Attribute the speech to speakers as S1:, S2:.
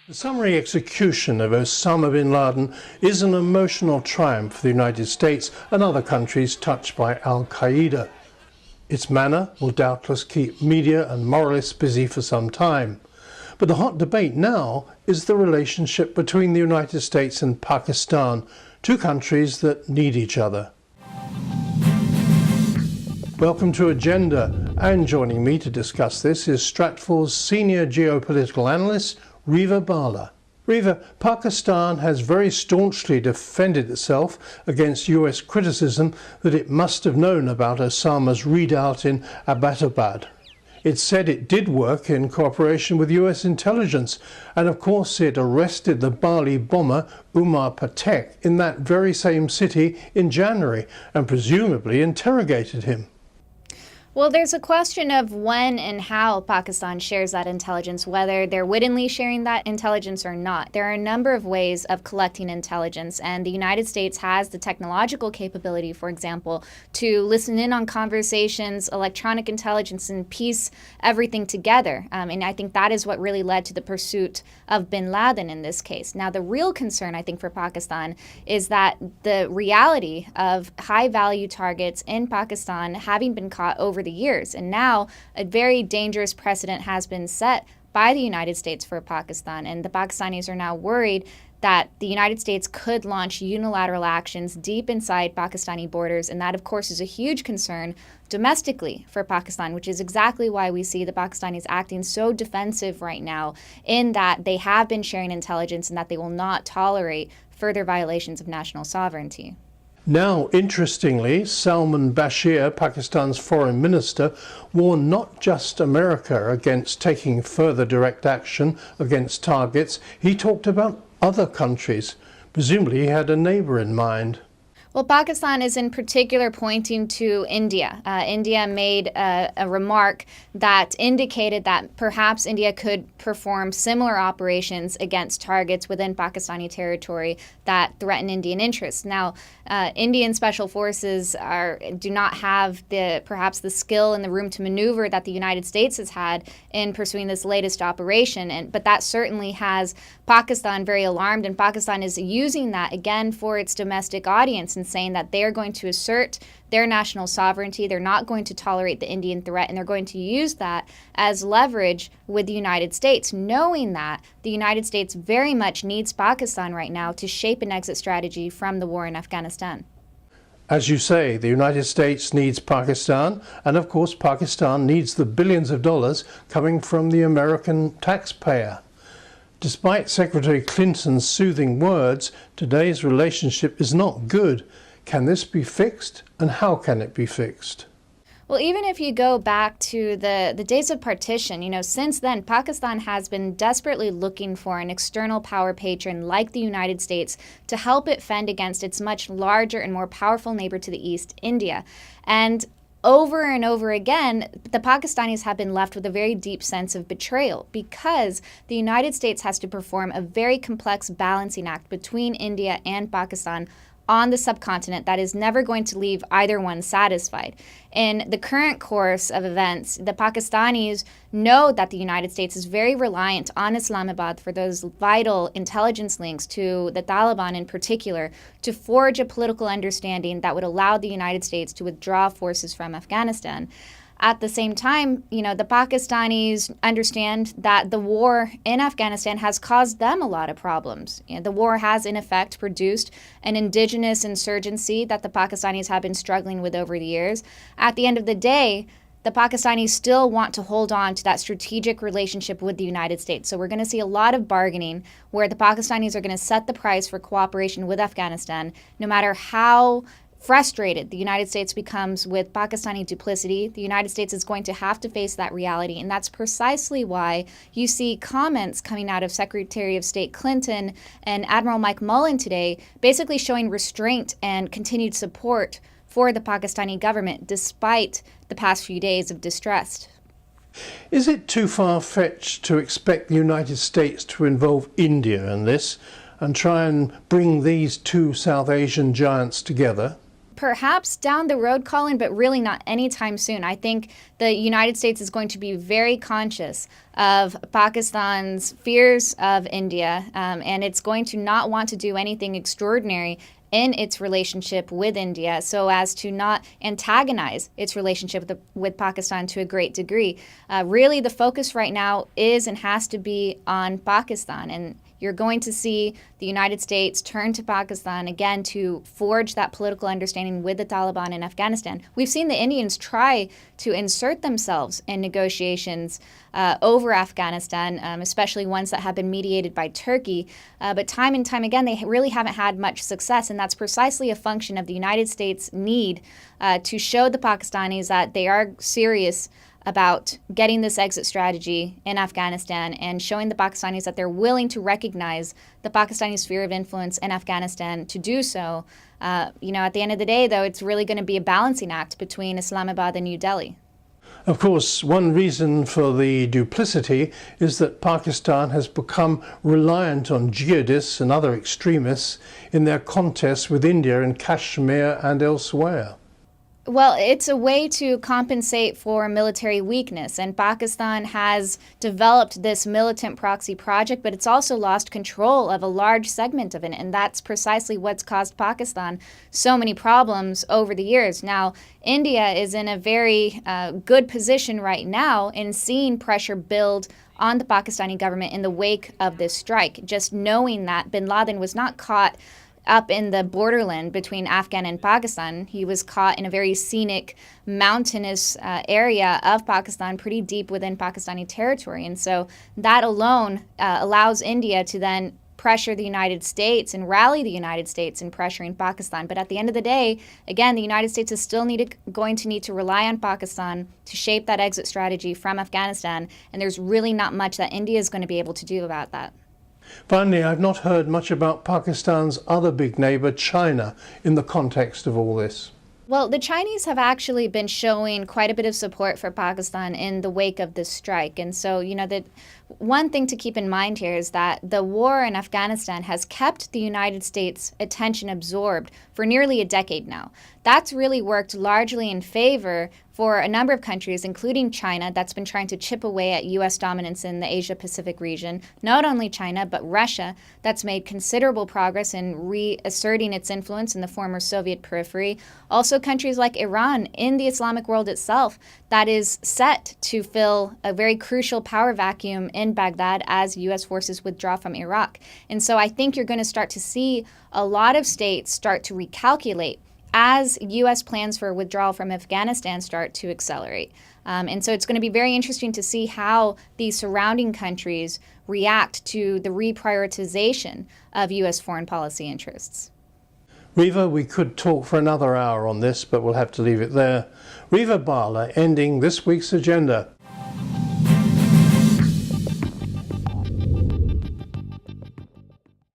S1: The summary execution of Osama bin Laden is an emotional triumph for the United States and other countries touched by Al-Qaeda. Its manner will doubtless keep media and moralists busy for some time. But the hot debate now is the relationship between the United States and Pakistan, two countries that need each other. Welcome to Agenda, and joining me to discuss this is Stratfor's senior geopolitical analyst, Reva Bhalla. Reva, Pakistan has very staunchly defended itself against US criticism that it must have known about Osama's readout in Abbottabad. It said it did work in cooperation with US intelligence, and of course it arrested the Bali bomber Umar Patek in that very same city in January and presumably interrogated him.
S2: Well, there's a question of when and how Pakistan shares that intelligence, whether they're wittingly sharing that intelligence or not. There are a number of ways of collecting intelligence, and the United States has the technological capability, for example, to listen in on conversations, electronic intelligence, and piece everything together. And I think that is what really led to the pursuit of bin Laden in this case. Now, the real concern, I think, for Pakistan is that the reality of high-value targets in Pakistan having been caught over the years. And now a very dangerous precedent has been set by the United States for Pakistan. And the Pakistanis are now worried that the United States could launch unilateral actions deep inside Pakistani borders. And that, of course, is a huge concern domestically for Pakistan, which is exactly why we see the Pakistanis acting so defensive right now, in that they have been sharing intelligence and that they will not tolerate further violations of national sovereignty.
S1: Now, interestingly, Salman Bashir, Pakistan's foreign minister, warned not just America against taking further direct action against targets. He talked about other countries. Presumably he had a neighbor in mind.
S2: Well, Pakistan is in particular pointing to India. India made a remark that indicated that perhaps India could perform similar operations against targets within Pakistani territory that threaten Indian interests. Now, Indian special forces do not have perhaps the skill and the room to maneuver that the United States has had in pursuing this latest operation, but that certainly has Pakistan very alarmed, and Pakistan is using that again for its domestic audience and saying that they're going to assert their national sovereignty, they're not going to tolerate the Indian threat, and they're going to use that as leverage with the United States, knowing that the United States very much needs Pakistan right now to shape an exit strategy from the war in Afghanistan.
S1: As you say, the United States needs Pakistan, and of course Pakistan needs the billions of dollars coming from the American taxpayer. Despite Secretary Clinton's soothing words, today's relationship is not good. Can this be fixed, and how can it be fixed?
S2: Well, even if you go back to the days of partition, since then, Pakistan has been desperately looking for an external power patron like the United States to help it fend against its much larger and more powerful neighbor to the east, India. And over and over again, the Pakistanis have been left with a very deep sense of betrayal because the United States has to perform a very complex balancing act between India and Pakistan on the subcontinent that is never going to leave either one satisfied. In the current course of events, the Pakistanis know that the United States is very reliant on Islamabad for those vital intelligence links to the Taliban in particular to forge a political understanding that would allow the United States to withdraw forces from Afghanistan. At the same time, the Pakistanis understand that the war in Afghanistan has caused them a lot of problems. The war has, in effect, produced an indigenous insurgency that the Pakistanis have been struggling with over the years. At the end of the day, the Pakistanis still want to hold on to that strategic relationship with the United States. So we're going to see a lot of bargaining where the Pakistanis are going to set the price for cooperation with Afghanistan, no matter how frustrated the United States becomes with Pakistani duplicity. The United States is going to have to face that reality, and that's precisely why you see comments coming out of Secretary of State Clinton and Admiral Mike Mullen today basically showing restraint and continued support for the Pakistani government despite the past few days of distrust.
S1: Is it too far-fetched to expect the United States to involve India in this and try and bring these two South Asian giants together?
S2: Perhaps down the road, Colin, but really not anytime soon. I think the United States is going to be very conscious of Pakistan's fears of India, and it's going to not want to do anything extraordinary in its relationship with India so as to not antagonize its relationship with Pakistan to a great degree. Really, the focus right now is and has to be on Pakistan, and you're going to see the United States turn to Pakistan again to forge that political understanding with the Taliban in Afghanistan. We've seen the Indians try to insert themselves in negotiations over Afghanistan, especially ones that have been mediated by Turkey. But time and time again, they really haven't had much success. And that's precisely a function of the United States' need to show the Pakistanis that they are serious about getting this exit strategy in Afghanistan and showing the Pakistanis that they're willing to recognize the Pakistani sphere of influence in Afghanistan to do so. At the end of the day, though, it's really going to be a balancing act between Islamabad and New Delhi.
S1: Of course, one reason for the duplicity is that Pakistan has become reliant on jihadists and other extremists in their contests with India in Kashmir and elsewhere.
S2: Well, it's a way to compensate for military weakness, and Pakistan has developed this militant proxy project, but it's also lost control of a large segment of it, and that's precisely what's caused Pakistan so many problems over the years. Now, India is in a very good position right now in seeing pressure build on the Pakistani government in the wake of this strike, just knowing that bin Laden was not caught up in the borderland between Afghan and Pakistan. He was caught in a very scenic, mountainous area of Pakistan, pretty deep within Pakistani territory. And so that alone allows India to then pressure the United States and rally the United States in pressuring Pakistan. But at the end of the day, again, the United States is still going to need to rely on Pakistan to shape that exit strategy from Afghanistan. And there's really not much that India is going to be able to do about that.
S1: Finally, I've not heard much about Pakistan's other big neighbour, China, in the context of all this.
S2: Well, the Chinese have actually been showing quite a bit of support for Pakistan in the wake of this strike. And so, the one thing to keep in mind here is that the war in Afghanistan has kept the United States' attention absorbed for nearly a decade now. That's really worked largely in favor for a number of countries, including China, that's been trying to chip away at U.S. dominance in the Asia-Pacific region. Not only China, but Russia, that's made considerable progress in reasserting its influence in the former Soviet periphery. Also countries like Iran in the Islamic world itself, that is set to fill a very crucial power vacuum in Baghdad as U.S. forces withdraw from Iraq. And so I think you're going to start to see a lot of states start to recalculate as U.S. plans for withdrawal from Afghanistan start to accelerate. And so it's going to be very interesting to see how these surrounding countries react to the reprioritization of U.S. foreign policy interests.
S1: Reva, we could talk for another hour on this, but we'll have to leave it there. Reva Bhalla ending this week's agenda.